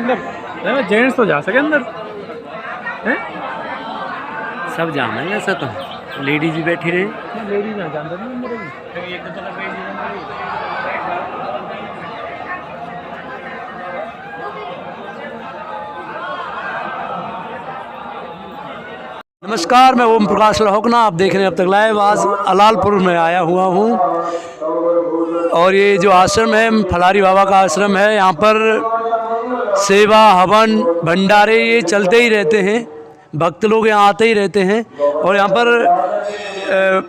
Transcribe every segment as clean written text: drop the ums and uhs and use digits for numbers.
अंदर? जेंट्स तो जा सके अंदर हैं? सब जाना है ऐसा तो, लेडीज भी बैठी रहे। लेडीज ना जानते नहीं अंदर भी। एक तो चला नमस्कार, मैं ओम प्रकाश लहोकना, आप देख रहे हैं अब तक लाइव। आज अलालपुर में आया हुआ हूँ और ये जो आश्रम है फलारी बाबा का आश्रम है, यहाँ पर सेवा हवन भंडारे ये चलते ही रहते हैं, भक्त लोग यहाँ आते ही रहते हैं। और यहाँ पर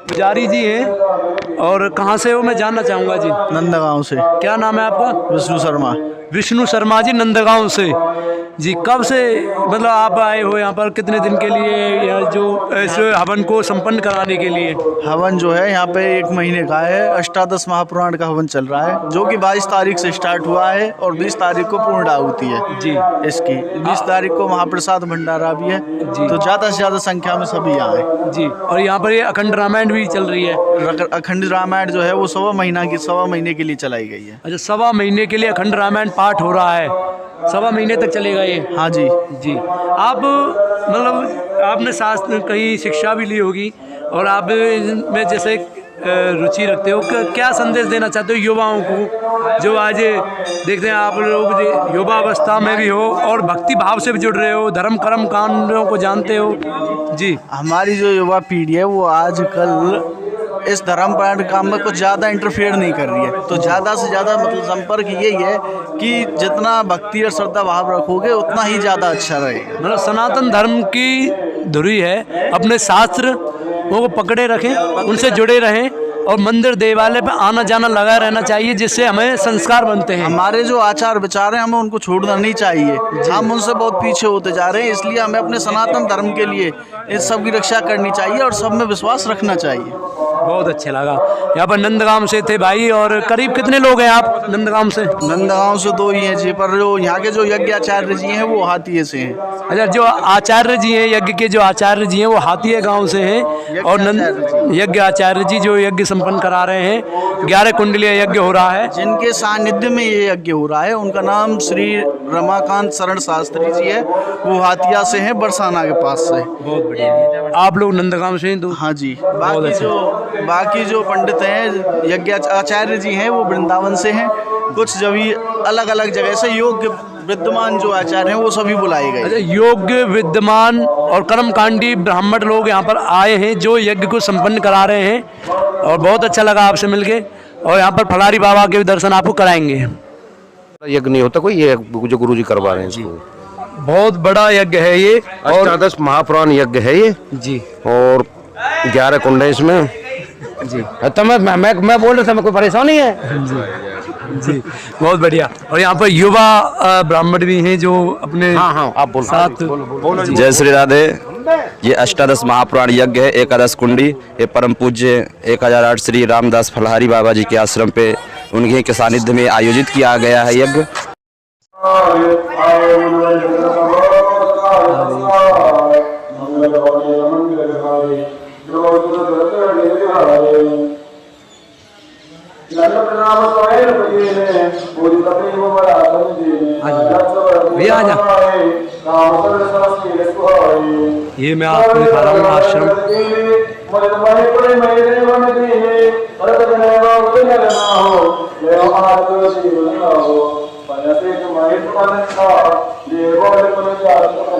पुजारी जी हैं। और कहाँ से हो मैं जानना चाहूँगा जी? नंदगांव से। क्या नाम है आपका? विष्णु शर्मा। विष्णु शर्मा जी, नंदगांव से जी। कब से मतलब आप आए हो यहाँ पर, कितने दिन के लिए, या जो इस हवन को संपन्न कराने के लिए? हवन जो है यहाँ पे 1 महीने का है। अष्टादश महापुराण का हवन चल रहा है, जो कि 22 तारीख से स्टार्ट हुआ है और 20 तारीख को पूर्ण आहुति है जी इसकी। 20 तारीख को महाप्रसाद भंडारा भी है जी, तो ज़्यादा से ज़्यादा संख्या में सभी यहाँ है जी। और यहाँ पर ये अखंड रामायण भी चल रही है। अखंड रामायण जो है वो 1.25 महीने के लिए चलाई गई है। अच्छा, 1.25 महीने के लिए अखंड रामायण पाठ हो रहा है, 1.25 महीने तक चलेगा ये? हाँ जी जी। आप मतलब आपने शास्त्र कहीं शिक्षा भी ली होगी और आप में जैसे रुचि रखते हो, क्या संदेश देना चाहते हो युवाओं को, जो आज देखते हैं आप लोग युवा अवस्था में भी हो और भक्ति भाव से भी जुड़ रहे हो, धर्म कर्म कांडों को जानते हो जी? हमारी जो युवा पीढ़ी है वो आजकल इस धर्मपरायण काम में कुछ ज़्यादा इंटरफेयर नहीं कर रही है, तो ज़्यादा से ज़्यादा मतलब संपर्क यही है कि जितना भक्ति और श्रद्धा भाव रखोगे उतना ही ज़्यादा अच्छा रहेगा। मतलब सनातन धर्म की धुरी है, अपने शास्त्र वो पकड़े रखें, उनसे जुड़े रहें और मंदिर देवालय पे आना जाना लगा रहना चाहिए, जिससे हमें संस्कार बनते हैं। हमारे जो आचार विचार हैं हमें उनको छोड़ना नहीं चाहिए, हम उनसे बहुत पीछे होते जा रहे हैं, इसलिए हमें अपने सनातन धर्म के लिए इस सब की रक्षा करनी चाहिए और सब में विश्वास रखना चाहिए। बहुत अच्छा लगा। यहाँ पर नंदगांव से थे भाई, और करीब कितने लोग हैं आप नंदगांव से? नंदगांव से 2 ही हैं जी, पर जो यहाँ के जो यज्ञ आचार्य जी हैं वो हाथीये से हैं। अच्छा, जो आचार्य जी हैं, यज्ञ के जो आचार्य जी हैं वो हाथीये गांव से हैं। और यज्ञ आचार्य जी जो यज्ञ संपन्न करा रहे हैं, 11 कुंडलीय यज्ञ हो रहा है, जिनके सानिध्य में ये यज्ञ हो रहा है, उनका नाम श्री रमाकांत शरण शास्त्री जी है। वो हाथिया से हैं, बरसाना के पास से। बहुत बढ़िया। आप लोग नंदगांव से हैं तो? हाँ जी। बाकी जो पंडित हैं यज्ञ आचार्य जी हैं वो वृंदावन से हैं। कुछ जब अलग अलग जगह से योग्य विद्यमान जो आचार्य हैं वो सभी बुलाए गए। अच्छा, योग्य विद्यमान और कर्मकांडी ब्राह्मण लोग यहाँ पर आए हैं जो यज्ञ को संपन्न करा रहे हैं, और बहुत अच्छा लगा आपसे मिलके। और यहाँ पर फलारी बाबा के भी दर्शन आपको कराएंगे। यज्ञ नहीं होता कोई, ये जो गुरुजी करवा रहे हैं इसको। बहुत बड़ा यज्ञ है ये, और अष्टादश महापुराण यज्ञ है ये जी, और 11 कुंड है इसमें जी। तो मैं बोल रहा था, मैं कोई परेशानी है जी, बहुत बढ़िया। और यहाँ पर युवा ब्राह्मण भी हैं जो अपने हाँ आप बोल साथ। जय श्री राधे। ये अष्टादश महापुराण यज्ञ है, 11 कुंडी। ये परम पूज्य 1008 श्री रामदास फलहारी बाबा जी के आश्रम पे उनके के सानिध्य में आयोजित किया गया है यज्ञ। भैया आजा, ये मैं आपको दिखा रहा हूँ आश्रम।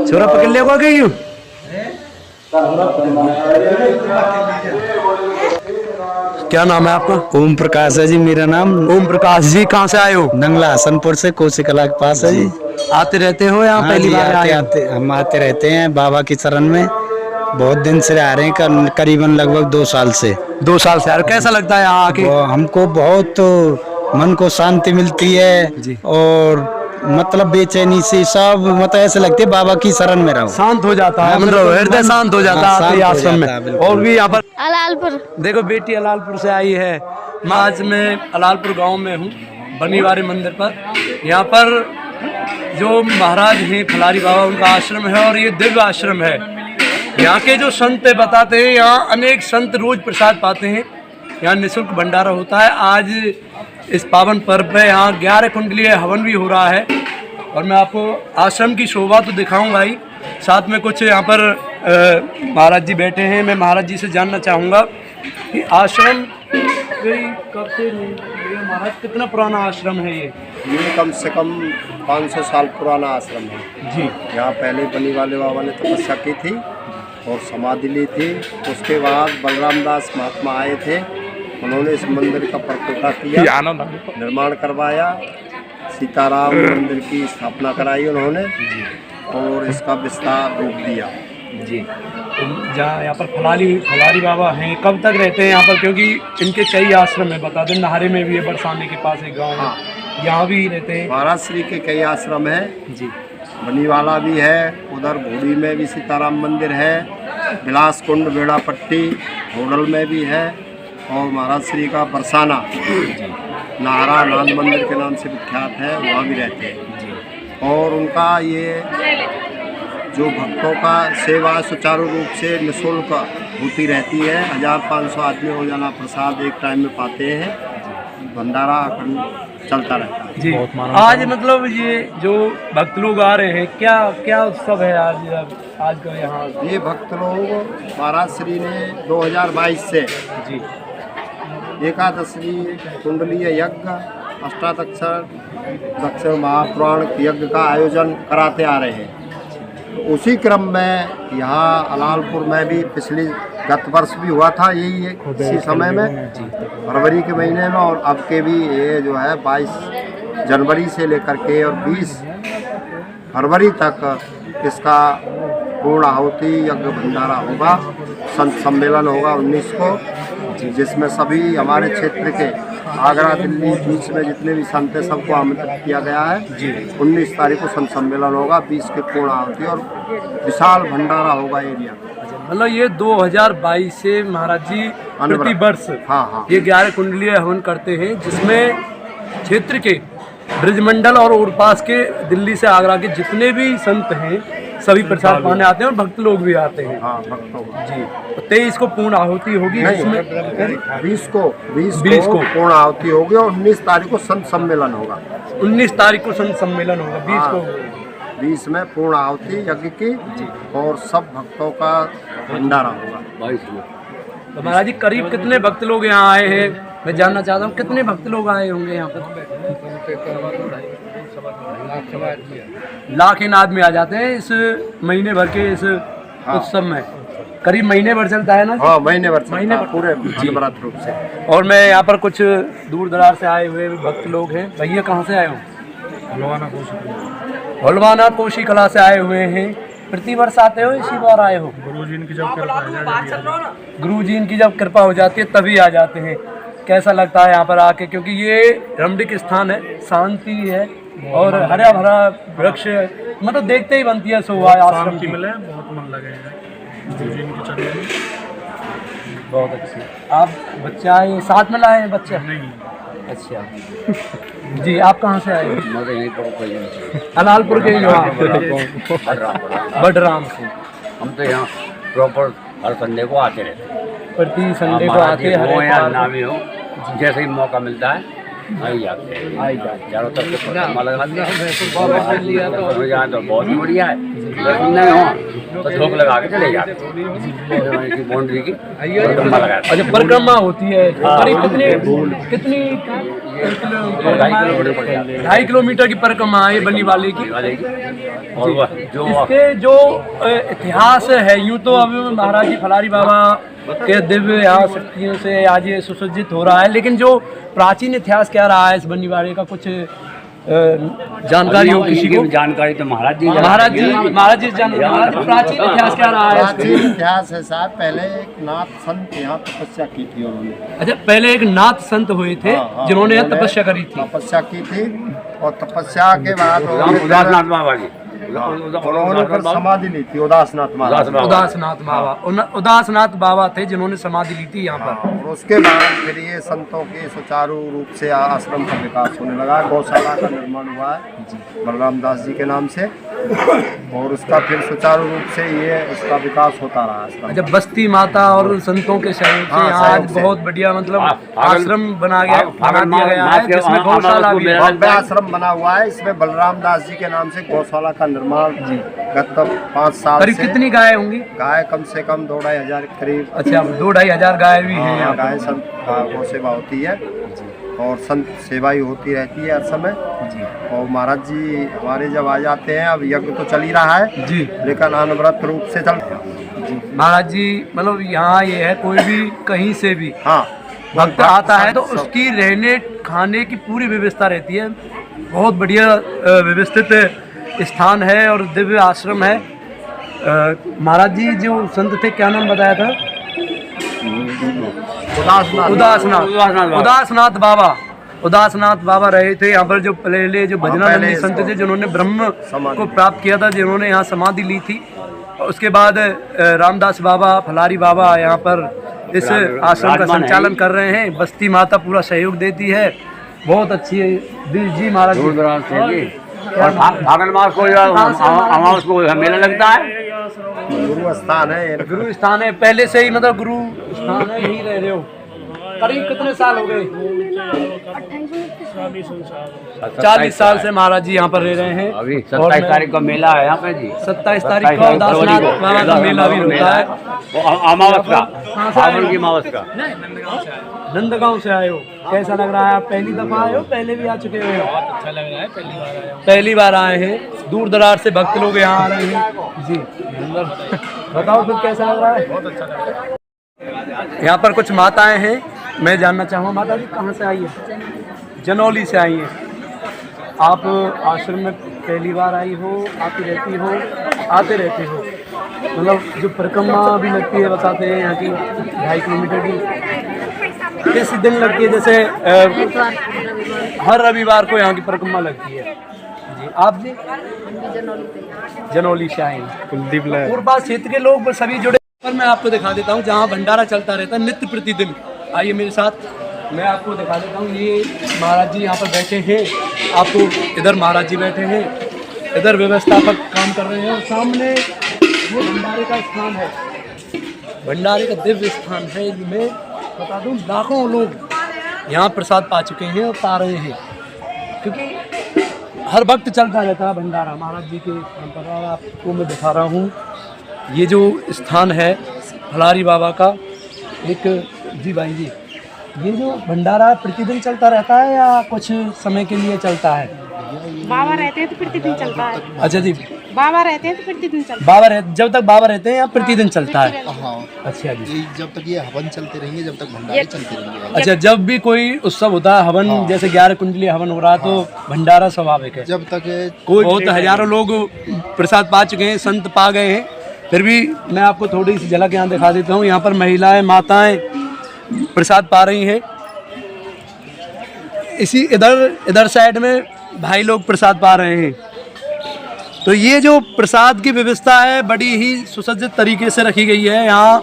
छोरा पकड़ ले को क्यों? क्या नाम है आपका? ओम प्रकाश है जी मेरा नाम। ओम प्रकाश जी, कहाँ से आए हो? नंगला हसनपुर से, कोसी कला के पास है जी। आते रहते हो या पहली बार आए? हम आते रहते हैं बाबा की शरण में, बहुत दिन से आ रहे हैं, करीबन लगभग 2 साल से। 2 साल से। कैसा लगता है यहाँ आके? हमको बहुत मन को शांति मिलती है जी। और मतलब बेचैनी से सब मतलब ऐसे लगते है बाबा की शरण में रहो, शांत हो जाता है, मतलब हृदय शांत हो जाता है आश्रम में। और भी यहाँ पर अलालपुर, देखो बेटी अलालपुर से आई है। मैं आज मैं अलालपुर गांव में हूँ, बनीवारी मंदिर पर। यहाँ पर जो महाराज हैं फलारी बाबा, उनका आश्रम है और ये दिव्य आश्रम है। यहाँ के जो संत बताते हैं, यहाँ अनेक संत रोज प्रसाद पाते हैं। यहाँ निःशुल्क भंडारा होता है। आज इस पावन पर्व पे यहाँ 11 कुंडलीय हवन भी हो रहा है और मैं आपको आश्रम की शोभा तो दिखाऊंगा ही, साथ में कुछ यहाँ पर महाराज जी बैठे हैं। मैं महाराज जी से जानना चाहूँगा कि आश्रम कब से महाराज कितना पुराना आश्रम है ये कम से कम 500 साल पुराना आश्रम है जी। यहाँ पहले बनी वाले बाबा ने तपस्या की थी और समाधि ली थी। उसके बाद बलराम दास महात्मा आए थे, उन्होंने इस मंदिर का परकोटा किया, निर्माण करवाया, सीताराम मंदिर की स्थापना कराई उन्होंने और इसका विस्तार रूप दिया जी। तो जहाँ यहाँ पर फलारी बाबा हैं, कब तक रहते हैं यहाँ पर? क्योंकि इनके कई आश्रम है, बता दें, नाहरे में भी है, बरसाने के पास एक गाँव है, यहाँ भी रहते हैं। महाराज श्री के कई आश्रम हैं जी। बनीवाला भी है, उधर भूड़ी में भी सीताराम मंदिर है, बिलास कुंड बेड़ापट्टी होडल में भी है, और महाराज श्री का बरसाना नाहरा नाथ मंदिर के नाम से विख्यात है, वहाँ भी रहते हैं। और उनका ये जो भक्तों का सेवा सुचारू रूप से निःशुल्क होती रहती है। 1500 आदमी रोजाना प्रसाद एक टाइम में पाते हैं, भंडारा अखंड चलता रहता है जी। आज मतलब ये जो भक्त लोग आ रहे हैं, क्या क्या उत्सव है आज का यहाँ? ये भक्त लोग महाराज श्री ने 2022 से जी एकादशी कुंडलीय यज्ञ अष्टादक्षर दक्षिण महापुराण यज्ञ का आयोजन कराते आ रहे हैं। उसी क्रम में यहाँ अलालपुर में भी गत वर्ष भी हुआ था यही इसी समय में, फरवरी के महीने में, और अब के भी ये जो है 22 जनवरी से लेकर के और 20 फरवरी तक इसका पूर्ण आहुति यज्ञ भंडारा होगा। संत सम्मेलन होगा 19 को, जिसमें सभी हमारे क्षेत्र के आगरा दिल्ली बीच में जितने भी संत हैं सबको आमंत्रित किया गया है जी। 19 तारीख को संत सम्मेलन होगा, 20 के पूर्ण आहुति और विशाल भंडारा होगा एरिया। मतलब ये 2022 से महाराज जी प्रति वर्ष हाँ ये 11 कुंडलीय हवन करते हैं, जिसमें क्षेत्र के ब्रजमंडल और उरपास के दिल्ली से आगरा के जितने भी संत हैं सभी प्रसाद पाने आते हैं और भक्त लोग भी आते हैं। हाँ भक्तों जी। 23 को पूर्ण आहुति होगी, इसमें 20 को पूर्ण आहुति होगी और 19 तारीख को संत सम्मेलन होगा। 19 तारीख को संत सम्मेलन होगा, 20 को 20 में पूर्ण आहुति यज्ञ की और सब भक्तों का भंडारा होगा। तो महाराज जी करीब कितने भक्त लोग यहाँ आए हैं, मैं जानना चाहता हूँ कितने भक्त लोग आए होंगे यहाँ पर? लाख आदमी आ जाते हैं इस महीने भर के इस उत्सव में। करीब महीने भर चलता है ना? हाँ महीने भर पूरे अनवरत रूप से। और मैं यहाँ पर कुछ दूर दराज से आए हुए भक्त लोग हैं। भैया कहाँ से आए हो? हलवाना कोशी कला से आए हुए हैं। प्रति वर्ष आते हो इसी बार आए हो? गुरु जी इनकी जब कृपा हो जाती है तभी आ जाते हैं। कैसा लगता है यहाँ पर आके? क्योंकि ये रमणीक स्थान है, शांति है और हरा भरा वृक्ष, मतलब देखते ही बनती है शोभा आश्रम की। बहुत मन लगे बहुत अच्छी। आप बच्चे आए साथ में लाए हैं? बच्चे नहीं। अच्छा जी। आप कहाँ से आए? अलालपुर के बडराम से। हम तो यहाँ प्रॉपर हर संडे को आते रहते हैं, प्रति संडे को आते हैं। ना भी हो जैसे ही मौका मिलता है आई जाते हैं। चारों तरफ से तो बहुत ही बढ़िया है। नहीं हो तो ठोक लगा के चले जाते हैं बाउंड्री की लगा। अच्छा परिक्रमा होती है करीब कितनी 2.5 किलोमीटर की परिक्रमा है बनी वाले की। और वह जो इसके जो इतिहास है, यूँ तो अभी महाराज जी फलारी बाबा के दिव्य यहाँ शक्तियों से आज ये सुसज्जित हो रहा है, लेकिन जो प्राचीन इतिहास क्या रहा है इस बनीवाड़े का, कुछ जानकारी हो किसी को? जानकारी तो महाराज जी प्राचीन इतिहास क्या रहा है? प्राचीन इतिहास है साहब, पहले एक नाथ संत यहाँ तपस्या की थी उन्होंने। अच्छा पहले एक नाथ संत हुए थे जिन्होंने यहाँ तपस्या करी थी। तपस्या की थी और तपस्या के बाद उदासनाथ बाबा की उन्होंने फिर समाधि ली थी उदासनाथ महाराज। उदासनाथ बाबा, उदासनाथ बाबा थे जिन्होंने समाधि ली थी यहाँ पर। और उसके बाद फिर ये संतों के सुचारू रूप से आश्रम का विकास होने लगा। गौशाला का निर्माण हुआ है बलराम दास जी के नाम से, और उसका फिर सुचारू रूप से ये उसका विकास होता रहा। जब बस्ती माता और संतों के सहयोग से यहाँ आज बहुत बढ़िया मतलब आश्रम बना दिया गया है, जिसमें गौशाला भी है। भव्य आश्रम बना हुआ है। इसमें बलराम दास जी के नाम से गौशाला का निर्माण गत 5 साल करीब से। कितनी गाय होंगी? गाय कम से कम 2-2.5 हजार के करीब। अच्छा, 2-2.5 हजार गाय भी हैं यहाँ। गाय संत गौ सेवा होती है और संत सेवा ही होती रहती है हर समय। और महाराज जी हमारे जब आ जाते हैं, अब यज्ञ तो चल ही रहा है जी, लेकिन अनवरत रूप से चल रहा है। महाराज जी मतलब यहाँ ये है, कोई भी कहीं से भी हाँ भक्त आता है तो उसकी रहने खाने की पूरी व्यवस्था रहती है। बहुत बढ़िया व्यवस्थित स्थान है और दिव्य आश्रम है। महाराज जी जो संत थे, क्या नाम बताया था? उदासनाथ बाबा। उदासनाथ बाबा रहे थे यहाँ पर, जो पहले जो भजनानंदी संत थे जिन्होंने ब्रह्म को प्राप्त किया था, जिन्होंने यहाँ समाधि ली थी। उसके बाद रामदास बाबा, फलारी बाबा यहाँ पर इस आश्रम का संचालन कर रहे हैं। बस्ती माता पूरा सहयोग देती है, बहुत अच्छी है जी महाराज। दूर दराज से जी, और फागण मास को अमावस को मेला लगता है। गुरु स्थान है, गुरु स्थान है, पहले से ही मतलब गुरु स्थान है, यही रह रहे हो। करीब कितने साल हो गए? 40 साल से महाराज जी यहाँ पर रह रहे हैं। अभी 27 तारीख को मेला है यहाँ पे जी। 27 तारीख को उदासनाथ बाबा का मेला भी होता है, अमावस का, सावन की अमावस का। नंदगांव से आए हो, कैसा लग रहा है? आप पहली दफा आए हो, पहले भी आ चुके हो? बहुत अच्छा लग रहा है, पहली बार आए हैं। दूर दराज से भक्त लोग यहाँ आ रहे हैं जी। बताओ फिर कैसा लग रहा है? बहुत अच्छा लग रहा है। यहाँ पर कुछ माताएं हैं, मैं जानना चाहूँगा माता जी कहाँ से आई है? जनौली से आई हैं। आप आश्रम में पहली बार आई हो, आती रहती हो, आते रहते हो? मतलब जो परिक्रमा भी लगती है बताते हैं यहाँ की 2.5 किलोमीटर की, किस दिन लगती है? जैसे हर रविवार को यहाँ की परिक्रमा लगती है जी। आप जी जनौली से आए हैं, कुलदीप पूर्वा क्षेत्र के लोग सभी जुड़े। पर मैं आपको दिखा देता हूँ जहाँ भंडारा चलता रहता है नित्य प्रतिदिन। आइए मेरे साथ, मैं आपको दिखा देता हूँ। ये महाराज जी यहाँ पर बैठे हैं, आपको इधर महाराज जी बैठे हैं, इधर व्यवस्थापक काम कर रहे हैं, और सामने वो भंडारे का स्थान है, भंडारे का दिव्य स्थान है। मैं बता दूँ लाखों लोग यहाँ प्रसाद पा चुके हैं और पा रहे हैं, क्योंकि हर वक्त चलता रहता है भंडारा महाराज जी के स्थान पर। और आपको मैं दिखा रहा हूँ ये जो स्थान है फलारी बाबा का। एक जी भाई जी, ये जो भंडारा प्रतिदिन चलता रहता है या कुछ समय के लिए चलता है? बाबा रहते हैं तो प्रतिदिन चलता है। अच्छा जी, बाबा रहते हैं तो प्रतिदिन चलता है। बाबा जब तक बाबा रहते हैं या प्रतिदिन चलता है? हाँ, अच्छा जी, जब तक ये हवन चलते रहेंगे, जब तक भंडारे चलते रहेंगे। अच्छा, जब भी कोई उत्सव होता है हवन, जैसे 11 कुंडली हवन हो रहा है तो भंडारा स्वाभाविक है। जब तक कोई बहुत हजारों लोग प्रसाद पा चुके हैं, संत पा गए हैं, फिर भी मैं आपको थोड़ी सी झलक यहाँ दिखा देता हूँ। यहाँ पर महिलाएं, माताएं प्रसाद पा रही हैं। इसी इधर साइड में भाई लोग प्रसाद पा रहे हैं। तो ये जो प्रसाद की व्यवस्था है बड़ी ही सुसज्जित तरीके से रखी गई है। यहाँ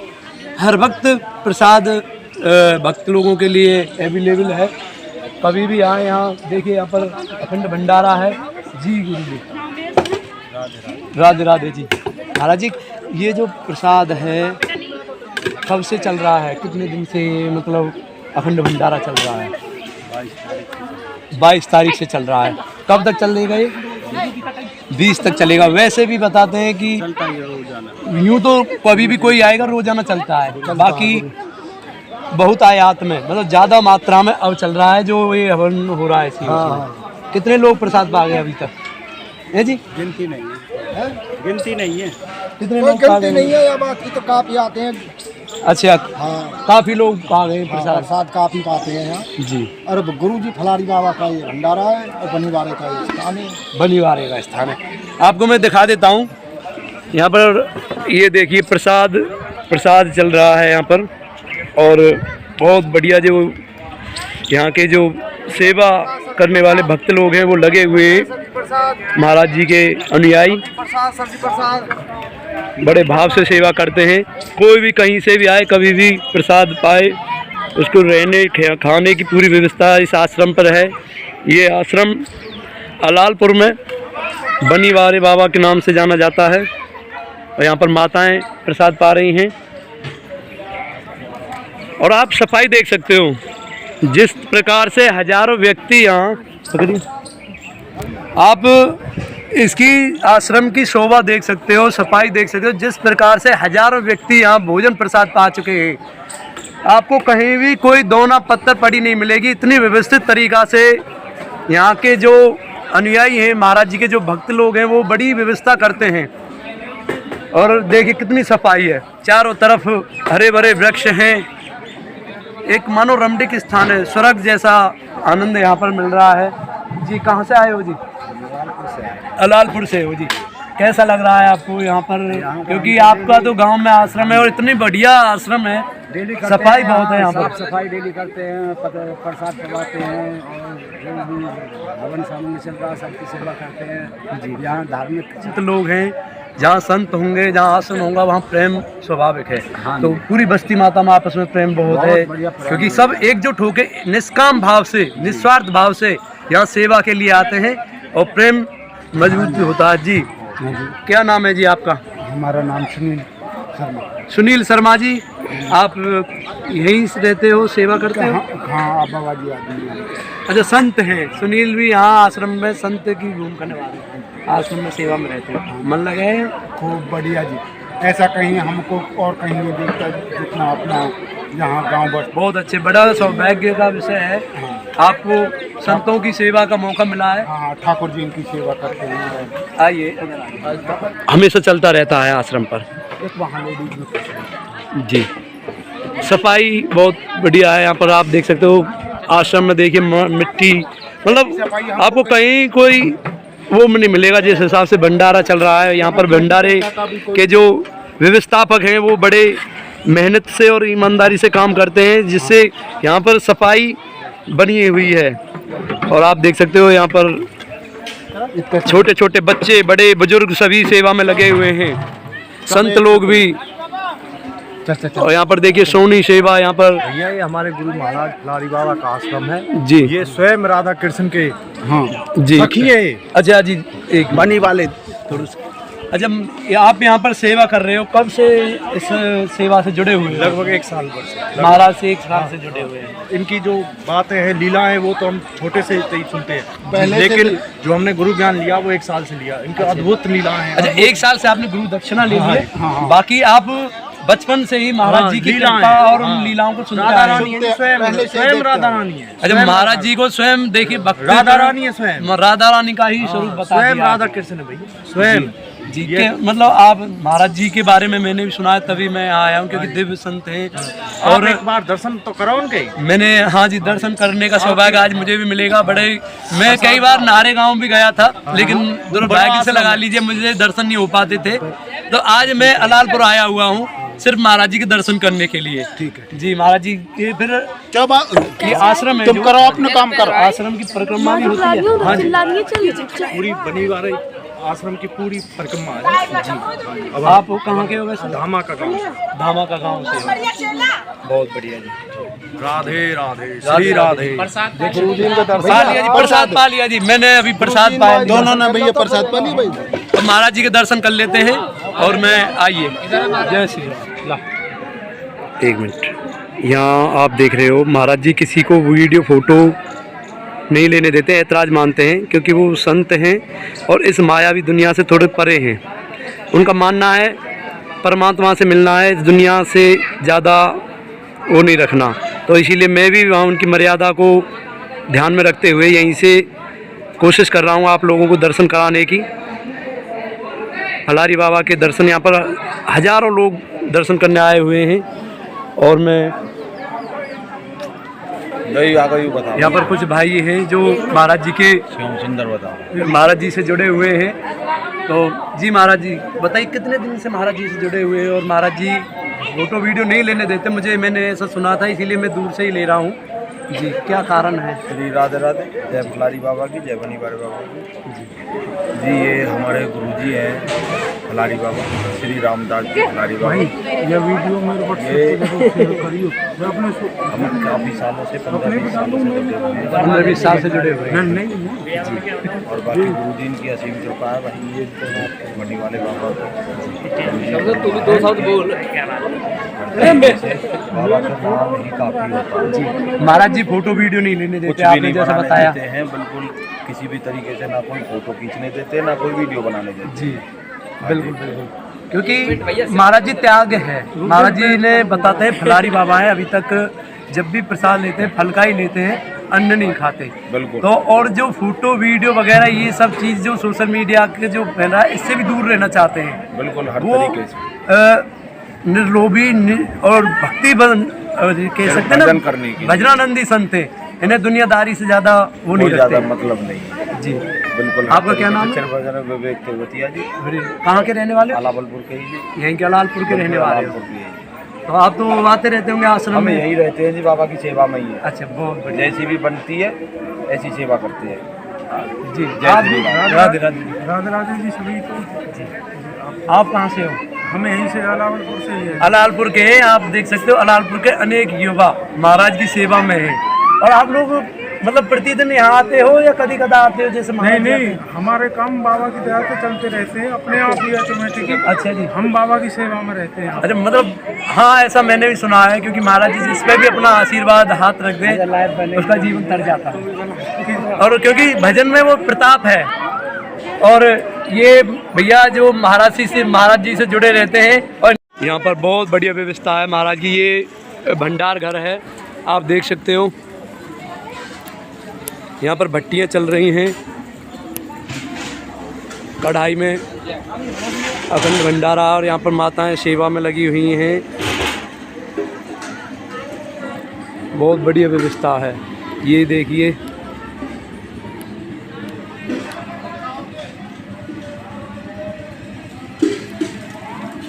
हर वक्त प्रसाद भक्त लोगों के लिए अवेलेबल है, कभी भी आए। यहाँ देखिए, यहाँ पर अखंड भंडारा है जी। गुरु जी राधे राधे जी। महाराज जी, ये जो प्रसाद है कब से चल रहा है, कितने दिन से मतलब अखंड भंडारा चल रहा है? 22 तारीख से चल रहा है। कब तक चलेगा ये? 20 तक चलेगा। वैसे भी बताते हैं कि यूँ तो कभी भी कोई आएगा रोजाना चलता है, बाकी बहुत आयात में मतलब ज़्यादा मात्रा में अब चल रहा है जो ये हवन हो रहा है इसी में। कितने लोग प्रसाद पा गए अभी तक है जी? गिनती नहीं है, गिनती नहीं है। कितने लोग पा गए? नहीं है, या बात की तो काफी आते हैं। अच्छा, हाँ, काफ़ी लोग पा गए प्रसाद काफी पाते हैं यहाँ जी। और गुरु जी फलारी बाबा का ये भंडारा है और बनीवारे का ये स्थान है। बनीवारे का स्थान है। आपको मैं दिखा देता हूँ यहाँ पर। ये देखिए प्रसाद चल रहा है यहाँ पर, और बहुत बढ़िया जो यहाँ के जो सेवा करने वाले भक्त लोग हैं वो लगे हुए हैं। महाराज जी के अनुयायी बड़े भाव से सेवा करते हैं। कोई भी कहीं से भी आए, कभी भी प्रसाद पाए, उसको रहने खाने की पूरी व्यवस्था इस आश्रम पर है। ये आश्रम अलालपुर में बनीवारे बाबा के नाम से जाना जाता है और यहाँ पर माताएं प्रसाद पा रही हैं। और आप सफाई देख सकते हो, जिस प्रकार से हजारों व्यक्ति यहाँ, आप इसकी आश्रम की शोभा देख सकते हो, सफाई देख सकते हो, जिस प्रकार से हजारों व्यक्ति यहाँ भोजन प्रसाद पा चुके हैं। आपको कहीं भी कोई दोना पत्थर पड़ी नहीं मिलेगी। इतनी व्यवस्थित तरीक़ा से यहाँ के जो अनुयायी हैं, महाराज जी के जो भक्त लोग हैं, वो बड़ी व्यवस्था करते हैं। और देखिए कितनी सफाई है, चारों तरफ हरे भरे वृक्ष हैं, एक मनोरमणीक स्थान है, स्वर्ग जैसा आनंद यहाँ पर मिल रहा है। जी कहाँ से आए हो जी? अलालपुर से हो जी। कैसा लग रहा है आपको यहाँ पर? क्योंकि आपका तो गांव में आश्रम है और इतनी बढ़िया आश्रम है, सफाई बहुत है यहाँ पर। सफाई डेली करते हैं, प्रसाद करवाते हैं और जो भी भवन सामने चल रहा है सबकी सेवा करते हैं जी। यहाँ धार्मिक लोग हैं, जहाँ संत होंगे, जहाँ आश्रम होगा, वहाँ प्रेम स्वाभाविक है। तो पूरी बस्ती माता में आपस में प्रेम बहुत है, क्योंकि सब एकजुट होकर निष्काम भाव से, निस्वार्थ भाव से यहाँ सेवा के लिए आते हैं और प्रेम मजबूत होता है। जी क्या नाम है जी आपका? हमारा नाम सुनील शर्मा। सुनील शर्मा जी, आप यहीं से रहते हो, सेवा करते हो? हाँ, बाबा जी आदमी। अच्छा, संत हैं सुनील भी यहाँ आश्रम में, संत की घूम करने वाले आश्रम में सेवा में रहते हो। मन लगे है? खूब बढ़िया जी, ऐसा कहीं हमको और कहीं नहीं दिखता जितना अपना यहाँ गांव बस। बहुत अच्छे, बड़ा सौभाग्य का विषय है, आपको संतों की सेवा का मौका मिला है। हाँ, ठाकुर जी इनकी सेवा करते हैं। आइए, हमेशा चलता रहता है आश्रम पर जी। सफाई बहुत बढ़िया है यहाँ पर, आप देख सकते हो। आश्रम में देखिए मिट्टी, मतलब आपको कहीं कोई वो नहीं मिलेगा। जिस हिसाब से भंडारा चल रहा है यहाँ पर, भंडारे के जो व्यवस्थापक हैं वो बड़े मेहनत से और ईमानदारी से काम करते हैं, जिससे यहाँ पर सफाई बनी हुई है। और आप देख सकते हो यहाँ पर छोटे छोटे बच्चे, बड़े बुजुर्ग सभी सेवा में लगे हुए हैं, संत लोग भी। और यहाँ पर देखिए सोनी सेवा, यहाँ पर ये हमारे गुरु महाराज फलारी बाबा का आश्रम है जी। ये स्वयं राधा कृष्ण के जी सखिए। अच्छा जी, एक बनी वाले थोड़ा। अच्छा, आप यहाँ पर सेवा कर रहे हो, कब से इस सेवा से जुड़े हुए? लगभग 1 साल से। महाराज से 1 साल से जुड़े हुए हैं। इनकी जो बातें हैं, लीला है, वो तो हम छोटे से ही सुनते हैं, लेकिन जो हमने गुरु ज्ञान लिया वो 1 साल से लिया। इनकी अद्भुत लीला है। अच्छा, 1 साल से आपने गुरु दक्षिणा ले ली है? बाकी आप बचपन से ही महाराज जी की कृपा और उन लीलाओं को सुनते आए हैं। स्वयं राधा रानी है। अच्छा, महाराज जी को स्वयं देखिए, भक्ति राधा रानी है, स्वयं राधा रानी का ही स्वरूप बता दिया। स्वयं राधा कृष्ण है भैया, स्वयं जी के मतलब आप महाराज जी के बारे में मैंने भी सुना है, तभी मैं आया हूँ, क्योंकि दिव्य संत हैं। और एक बार दर्शन तो करो उनके। मैंने, हाँ जी, दर्शन करने का सौभाग्य आज मुझे भी मिलेगा। बड़े, मैं कई बार नारे गांव भी गया था, लेकिन दुर्भाग्य से लगा लीजिए मुझे दर्शन नहीं हो पाते थे। तो आज मैं अलालपुर आया हुआ हूँ सिर्फ महाराज जी के दर्शन करने के लिए। ठीक है जी। महाराज जी के फिर क्या ये आश्रम है, तुम करो अपना काम करो। आश्रम की परिक्रमा भी होती है। हाँ जी, पूरी बनी वाले आश्रम की पूरी परिक्रमा है जी। अब आप कहाँ के हो वैसे? धामा का गाँव। धामा का गाँव से। बहुत बढ़िया जी। राधे राधे, श्री राधे। पा लिया जी, प्रसाद पा लिया जी, मैंने अभी प्रसाद पाया। दोनों ने भैया प्रसाद पा ली भाई। तो महाराज जी के दर्शन कर लेते हैं और मैं, आइए, जय श्री राम। 1 मिनट, यहाँ आप देख रहे हो महाराज जी किसी को वीडियो फोटो नहीं लेने देते, ऐतराज मानते हैं, क्योंकि वो संत हैं और इस मायावी दुनिया से थोड़े परे हैं। उनका मानना है परमात्मा से मिलना है, इस दुनिया से ज़्यादा वो नहीं रखना। तो इसीलिए मैं भी वहाँ उनकी मर्यादा को ध्यान में रखते हुए यहीं से कोशिश कर रहा हूँ आप लोगों को दर्शन कराने की। फलारी बाबा के दर्शन, यहाँ पर हजारों लोग दर्शन करने आए हुए हैं। और मैं यहाँ पर कुछ भाई हैं जो महाराज जी के सुंदर बताओ महाराज जी से जुड़े हुए हैं। तो जी महाराज जी बताइए, कितने दिन से महाराज जी से जुड़े हुए हैं? और महाराज जी फोटो वीडियो नहीं लेने देते मुझे, मैंने ऐसा सुना था, इसीलिए मैं दूर से ही ले रहा हूँ जी, क्या कारण है? श्री राधे राधे, जय फलारी बाबा की, जय बनी बाबा की। जी ये हमारे गुरुजी हैं फलारी बाबा, श्री रामदास जी फलारी बाबा। ये वीडियो मेरे व्हाट्सएप पे करियो। मैं अपने हम काफ़ी सालों से 15-20 सालों से जुड़े हुए हैं। 15-20 साल से जुड़े हुए हैं। नहीं और बाकी गुरुजी इनकी असीम कृपा है। वहीं ये बनी वाले बाबा को बाबा का नाम ही काफ़ी होता है। जी महाराज जी फोटो वीडियो नहीं लेने देते, कुछ भी आपने नहीं जैसा बनाने बताया। देते हैं, बिल्कुल किसी भी तरीके से, ना कोई फोटो खींचने देते, ना कोई वीडियो बनाने देते। जी बिल्कुल बिल्कुल, क्योंकि महाराज जी त्याग है। महाराज जी ने बताते हैं फलारी बाबा हैं, अभी तक जब भी प्रसाद लेते हैं फल का ही लेते हैं, अन्न नहीं खाते। बिल्कुल। तो और जो फोटो वीडियो वगैरह ये सब चीज़ जो सोशल मीडिया के जो फैला है, इससे भी दूर रहना चाहते हैं। बिल्कुल हर वो तरीके से निर्लोभी और भक्ति कह सकते हैं भजन ना, करने की भजनानंदी संत हैं। इन्हें दुनियादारी से ज़्यादा वो नहीं कोई ज़्यादा रखते। मतलब नहीं है। जी बिल्कुल। आपका क्या नाम है? विवेक तेवतिया जी। कहाँ के रहने वाले? अलावलपुर के ही जी। यहीं के अलालपुर के रहने वाले हो। अलावलपुर के ही। तो आप तो आते रहते होंगे आश्रम हम में? यहीं रहते हैं जी, बाबा की सेवा में ही है। अच्छा बहुत बढ़िया। जैसी भी बनती है ऐसी सेवा करते हैं जी जय आप श्री राम। राधे राधे। राधे राधे जी सभी को। आप कहाँ से हो? हमें यहीं से अलावलपुर से ही है। अलालपुर के हैं। आप देख सकते हो अलालपुर के अनेक युवा महाराज की सेवा में हैं। और आप लोग मतलब प्रतिदिन यहाँ आते हो या कभी कदा आते हो? जैसे नहीं नहीं, हमारे काम बाबा की दया से चलते रहते हैं अपने आप ही ऑटोमेटिक। अच्छा जी। हम बाबा की सेवा में रहते हैं। अच्छा मतलब हाँ, ऐसा मैंने भी सुना है, क्योंकि महाराज जी जिस पे भी अपना आशीर्वाद हाथ रख दें उसका जीवन तर जाता है। और क्योंकि भजन में वो प्रताप है। और ये भैया जो महाराज जी से जुड़े रहते हैं, और यहाँ पर बहुत बढ़िया व्यवस्था है महाराज की। ये भंडार घर है, आप देख सकते हो। यहाँ पर भट्टियाँ चल रही हैं, कढ़ाई में अखंड भंडारा, और यहाँ पर माताएं सेवा में लगी हुई हैं। बहुत बढ़िया व्यवस्था है। ये देखिए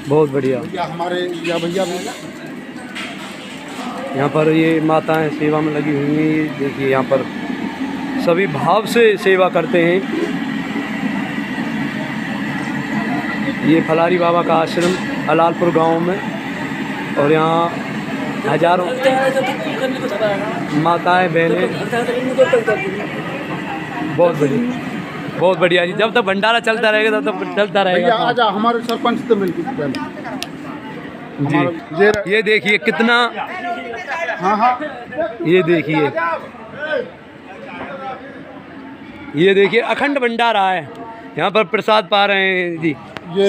बहुत बढ़िया। हमारे भैया यहाँ पर ये माताएं सेवा में लगी हुई हैं। ये देखिए यहाँ पर सभी भाव से सेवा करते हैं। ये फलारी बाबा का आश्रम अलालपुर गांव में, और यहाँ हजारों माताएं बहनें। बहुत बढ़िया जी। जब तक भंडारा चलता रहेगा तब तक चलता रहेगा। आजा हमारे सरपंच से मिलकर जी ये देखिए कितना, हाँ ये देखिए अखंड भंडारा है। यहाँ पर प्रसाद पा रहे हैं जी,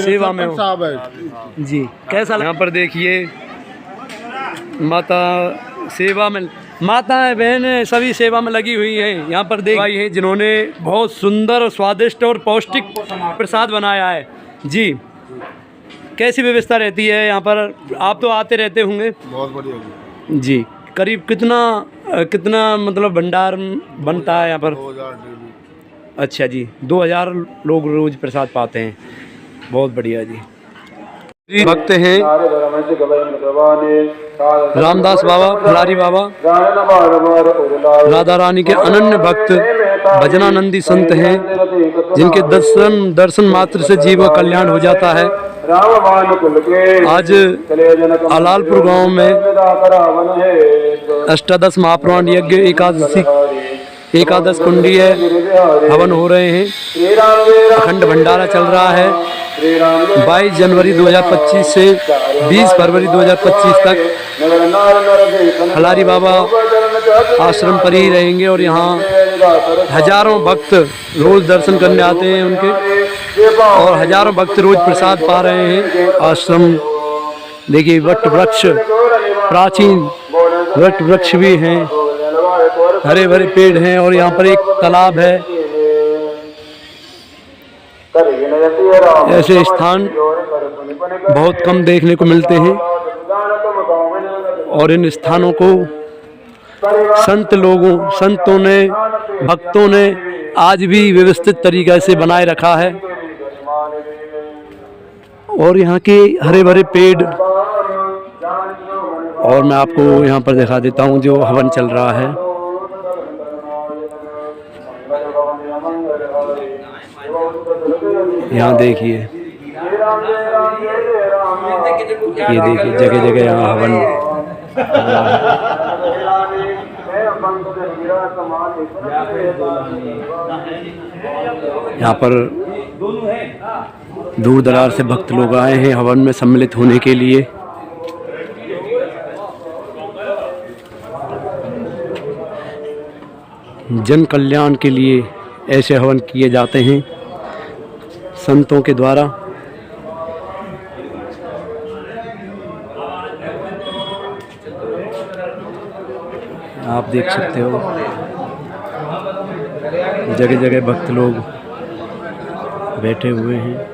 सेवा में हो साहब है जी। कैसा यहाँ पर देखिए माता सेवा में, माताएं बहनें सभी सेवा में लगी हुई हैं। यहाँ पर देख भाई हैं जिन्होंने बहुत सुंदर, स्वादिष्ट और पौष्टिक प्रसाद बनाया है जी। कैसी व्यवस्था रहती है यहाँ पर? आप तो आते रहते होंगे। बहुत बढ़िया जी। करीब कितना मतलब भंडार बनता है यहाँ पर? 2000 डेली। अच्छा जी, 2000 लोग रोज प्रसाद पाते हैं। बहुत बढ़िया जी। भक्त हैं रामदास बाबा, फलारी बाबा, राधा रानी के अनन्य भक्त, भजनानंदी संत हैं, जिनके दर्शन मात्र से जीव का कल्याण हो जाता है। आज अलालपुर गांव में अष्टादश महापुराण यज्ञ एकादश कुंडीय हवन हो रहे हैं। अखंड भंडारा चल रहा है। 22 जनवरी 2025 से 20 फरवरी 2025 तक फलारी बाबा आश्रम पर ही रहेंगे, और यहाँ हजारों भक्त रोज दर्शन करने आते हैं उनके, और हजारों भक्त रोज प्रसाद पा रहे हैं। आश्रम देखिए, वट वृक्ष, प्राचीन वट वृक्ष भी हैं, हरे भरे पेड़ हैं, और यहाँ पर एक तालाब है। ऐसे स्थान बहुत कम देखने को मिलते हैं, और इन स्थानों को संतों ने, भक्तों ने आज भी व्यवस्थित तरीके से बनाए रखा है। और यहाँ के हरे भरे पेड़, और मैं आपको यहाँ पर दिखा देता हूँ जो हवन चल रहा है। यहाँ देखिए, ये देखिए जगह जगह यहाँ हवन हो रहा है। यहाँ पर दूर दराज से भक्त लोग आए हैं हवन में सम्मिलित होने के लिए। जन कल्याण के लिए ऐसे हवन किए जाते हैं संतों के द्वारा। आप देख सकते हो जगह जगह भक्त लोग बैठे हुए हैं।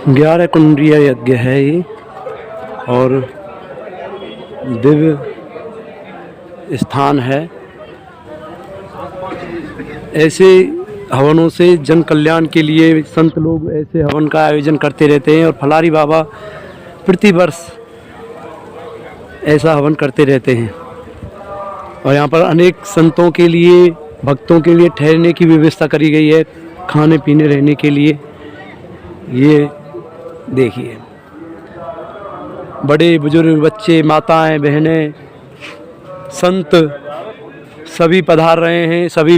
ग्यारह कुंडीय यज्ञ है ये और दिव्य स्थान है। ऐसे हवनों से जन कल्याण के लिए संत लोग ऐसे हवन का आयोजन करते रहते हैं और फलारी बाबा प्रतिवर्ष ऐसा हवन करते रहते हैं। और यहाँ पर अनेक संतों के लिए, भक्तों के लिए ठहरने की व्यवस्था करी गई है, खाने पीने रहने के लिए। ये देखिए बड़े बुजुर्ग, बच्चे, माताएं, बहनें, संत सभी पधार रहे हैं। सभी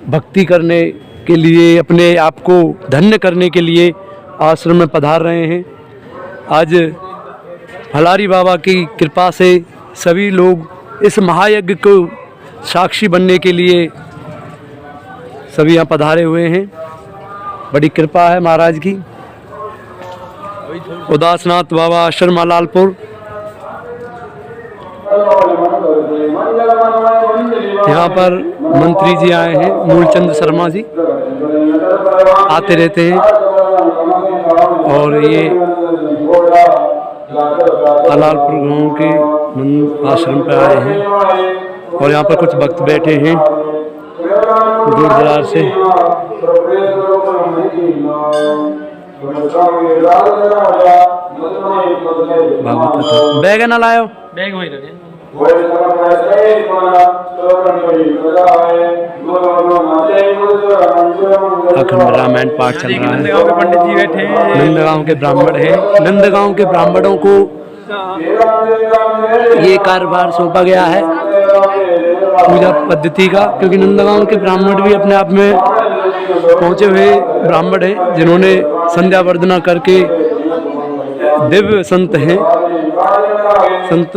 भक्ति करने के लिए, अपने आप को धन्य करने के लिए आश्रम में पधार रहे हैं। आज फलारी बाबा की कृपा से सभी लोग इस महायज्ञ को साक्षी बनने के लिए सभी यहाँ पधारे हुए हैं। बड़ी कृपा है महाराज की। उदासनाथ बाबा आश्रम अलालपुर। यहाँ पर मंत्री जी आए हैं, मूलचंद शर्मा जी आते रहते हैं और ये अलालपुर गांव के आश्रम पे आए हैं और यहाँ पर कुछ भक्त बैठे हैं दूर दराज से। बैग ना लायो, बैग वहीं रखे। अखंड रामायण पाठ चल रहा है। नंदगांव के पंडित जी बैठे हैं, नंदगांव के ब्राह्मण हैं। नंदगांव के ब्राह्मणों को ये कार्यभार सौंपा गया है पूजा पद्धति का, क्योंकि नंदगांव के ब्राह्मण भी अपने आप में पहुँचे हुए ब्राह्मण हैं जिन्होंने संध्या वंदना करके दिव्य संत हैं। संत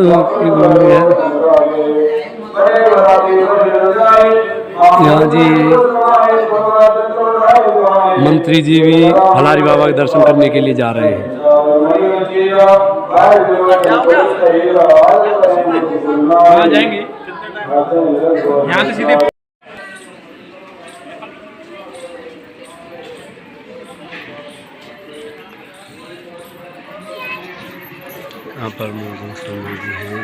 यहाँ जी मंत्री जी भी फलारी बाबा के दर्शन करने के लिए जा रहे हैं। कहाँ जाएंगे? यहाँ से सीधे यहाँ पर जी हैं।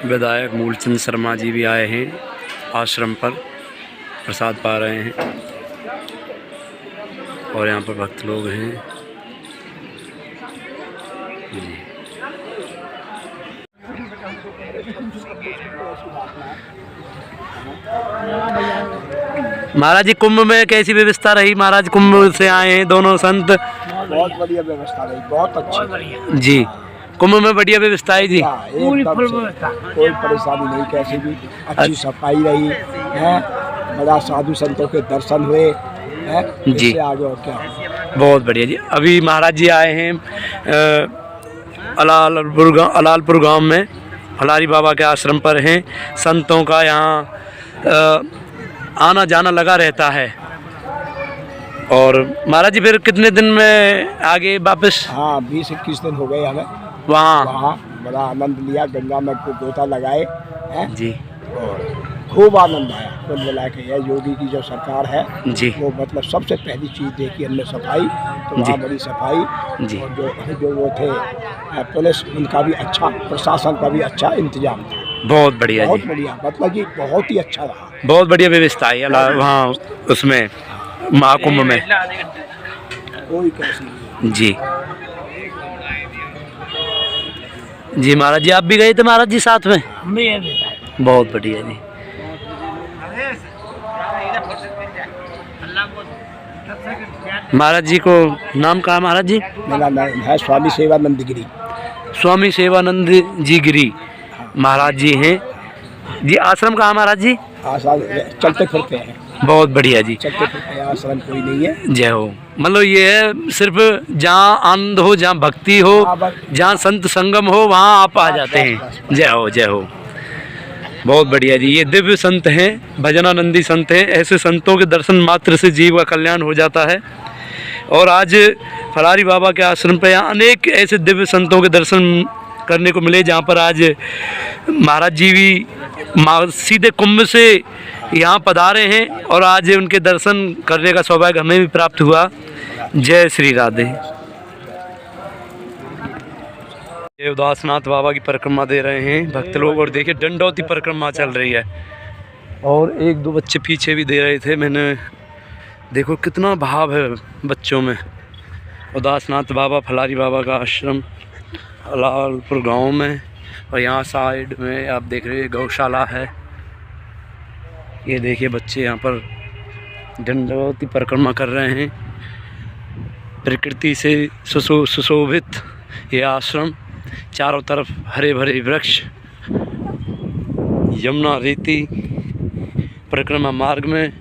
विधायक मूलचंद शर्मा जी भी आए हैं आश्रम पर, प्रसाद पा रहे हैं और यहाँ पर भक्त लोग हैं जी। महाराज जी कुंभ में कैसी व्यवस्था रही? महाराज कुंभ से आए हैं दोनों संत। बहुत बढ़िया व्यवस्था रही, बहुत अच्छी जी। कुंभ में बढ़िया व्यवस्था है जी, पूरी फुल व्यवस्था, कोई परेशानी नहीं, कैसे भी अच्छी सफाई रही है। बड़ा साधु संतों के दर्शन हुए हैं जी। आगे और क्या, बहुत बढ़िया जी। अभी महाराज जी आए हैं अलालपुर गांव में, फलारी बाबा के आश्रम पर हैं। संतों का यहाँ आना जाना लगा रहता है। और महाराज जी फिर कितने दिन में आगे वापस? हाँ, 20-21 दिन हो गए हमें वहाँ बड़ा आनंद लिया, गंगा में गोता लगाए हैं जी और खूब आनंद आया। कुल मिला के यह योगी की जो सरकार है जी, वो मतलब सबसे पहली चीज़ देखी हमने सफाई, तो वहाँ बड़ी सफाई जी। और जो वो थे पुलिस, उनका भी अच्छा, प्रशासन का भी अच्छा इंतजाम था। बहुत बढ़िया, बहुत बढ़िया, मतलब कि बहुत ही अच्छा रहा, बहुत बढ़िया व्यवस्था है वहाँ उसमें। महाकुंभ में। कोई कैसी नहीं। जी जी महाराज जी, आप भी गए थे महाराज जी साथ में? बहुत बढ़िया जी। महाराज जी को नाम कहा महाराज जी? मेरा नाम है स्वामी सेवानंद गिरी। स्वामी सेवानंद जी गिरी महाराज जी हैं जी। आश्रम कहाँ महाराज जी? आसान चलते फिरते हैं। बहुत बढ़िया जी। चलते फिरते हैं, आश्रम कोई नहीं है। जय हो। मतलब ये है सिर्फ जहाँ आनंद हो, जहाँ भक्ति हो, जहाँ संत संगम हो, वहाँ आप आ जाते हैं। जय हो जय हो। बहुत बढ़िया जी। ये दिव्य संत हैं, भजनानंदी संत हैं। ऐसे संतों के दर्शन मात्र से जीव का कल्याण हो जाता है। और आज फलारी बाबा के आश्रम पर यहाँ अनेक ऐसे दिव्य संतों के दर्शन करने को मिले, जहाँ पर आज महाराज जी भी सीधे कुंभ से यहाँ पधारे हैं और आज उनके दर्शन करने का सौभाग्य हमें भी प्राप्त हुआ। जय श्री राधे। ये उदासनाथ बाबा की परिक्रमा दे रहे हैं भक्त लोग, और देखिए दंडौती परिक्रमा चल रही है। और एक दो बच्चे पीछे भी दे रहे थे, मैंने देखो कितना भाव है बच्चों में। उदासनाथ बाबा फलारी बाबा का आश्रम अलालपुर गांव में, और यहाँ साइड में आप देख रहे हैं गौशाला है। ये देखिए बच्चे यहाँ पर दंडौती परिक्रमा कर रहे हैं। प्रकृति से सुशोभित ये आश्रम, चारों तरफ हरे भरे वृक्ष, यमुना रेती, परिक्रमा मार्ग में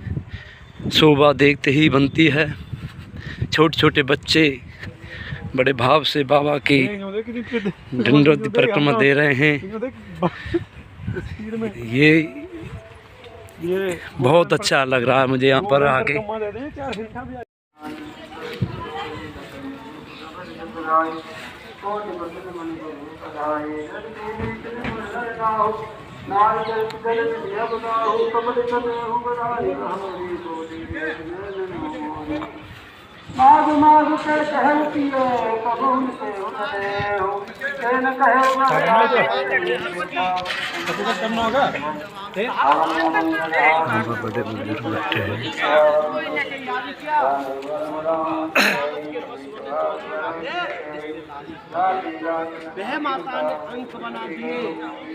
शोभा देखते ही बनती है। छोटे छोटे बच्चे बड़े भाव से बाबा की दंडौती परिक्रमा दे रहे हैं। ये बहुत अच्छा लग रहा है मुझे यहाँ पर आके। बड़े बुजुर्ग बैठे हैं। वह माता ने अंक बना दिए,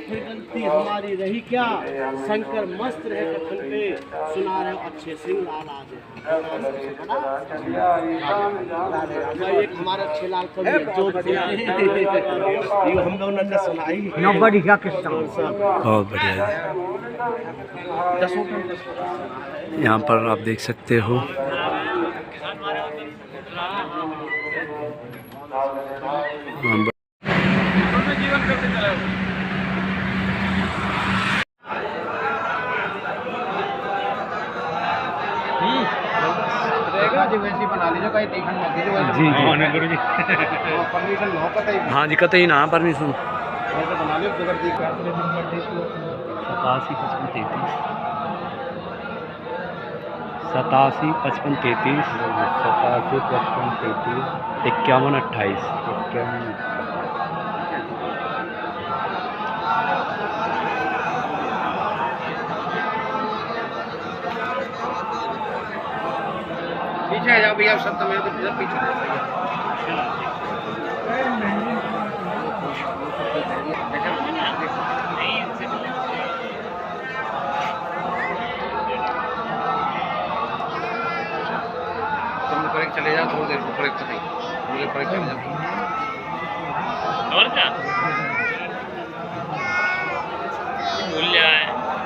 फिर गलती हमारी रही क्या? शंकर मस्त रहे कथन पे, सुना रहे अच्छे सिंह लाल आज। एक हमारे अच्छे लाल को हम लोगों ने सुनाई। बहुत बढ़िया। यहाँ पर आप देख सकते हो वैसी बना लीजिए, कहीं देखने मत दीजिए। जी जी गुरु जी। परमिशन ना कतई। हाँ जी कतई ना परमिशन। ऐसे बना लो बगैर देख 87 55 33 87 55 33 87 55 33 51 28 51। पीछे आ जाओ भैया, सब तो मेरे को पीछे। तुम पर चले जाओ थोड़ी देर, पर चले जाओ और क्या।